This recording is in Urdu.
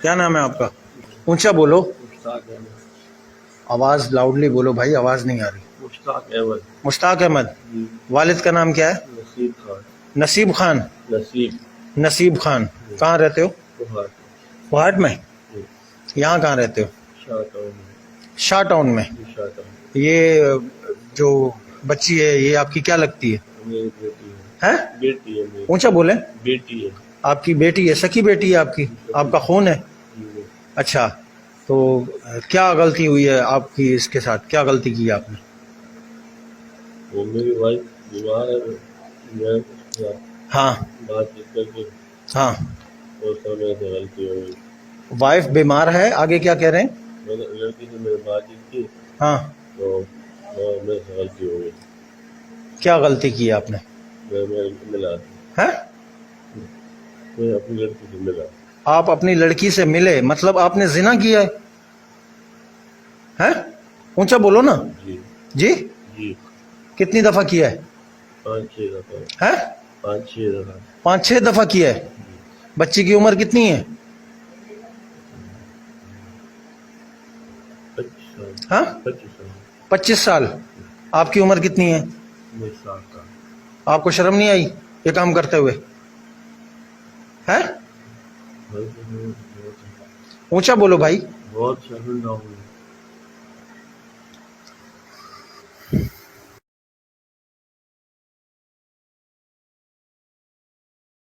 کیا نام ہے آپ کا؟ اونچا بولو، آواز لاؤڈلی بولو بھائی، آواز نہیں آ رہی۔ مشتاق احمد۔ مشتاق احمد۔ والد کا نام کیا ہے؟ نصیب خان۔ نصیب خان۔ نصیب خان۔ کہاں رہتے ہو؟ کوہاٹ میں؟ یہاں کہاں رہتے ہو؟ شاہ ٹاؤن میں۔ یہ جو بچی ہے یہ آپ کی کیا لگتی ہے؟ بیٹی ہے۔ اونچا بولیں۔ بیٹی ہے۔ آپ کی بیٹی ہے؟ سکی بیٹی ہے آپ کی؟ آپ کا خون ہے؟ اچھا، تو کیا غلطی ہوئی ہے آپ کی اس کے ساتھ؟ کیا غلطی کی آپ نے؟ وہ میری وائف بیمار ہے، ہاں بات چیت کر کے ہاں، اور سمجھ سے غلطی ہو گئی۔ وائف بیمار ہے، آگے کیا کہہ رہے ہیں؟ میں نے لڑکی سے میری بات چیت کی ہاں، تو میرے سے غلطی ہو گئی۔ کیا غلطی کی آپ نے؟ میں ملا، ہیں؟ میں اپنی لڑکی سے ملا۔ آپ اپنی لڑکی سے ملے، مطلب آپ نے زنا کیا ہے؟ ہیں؟ اونچا بولو نا۔ جی جی؟ جی، کتنی دفعہ کیا ہے؟ 5-6 دفعہ۔ ہیں؟ 5-6 دفعہ۔ 5-6 دفعہ کیا ہے؟ بچی کی عمر کتنی ہے؟ 25 سال۔ ہاں؟ 25 سال۔ 25 سال۔ آپ کی عمر کتنی ہے؟ 7 سال۔ آپ کو شرم نہیں آئی یہ کام کرتے ہوئے؟ ہیں؟ اونچا بولو بھائی۔ بہت شرمندہ ہوں۔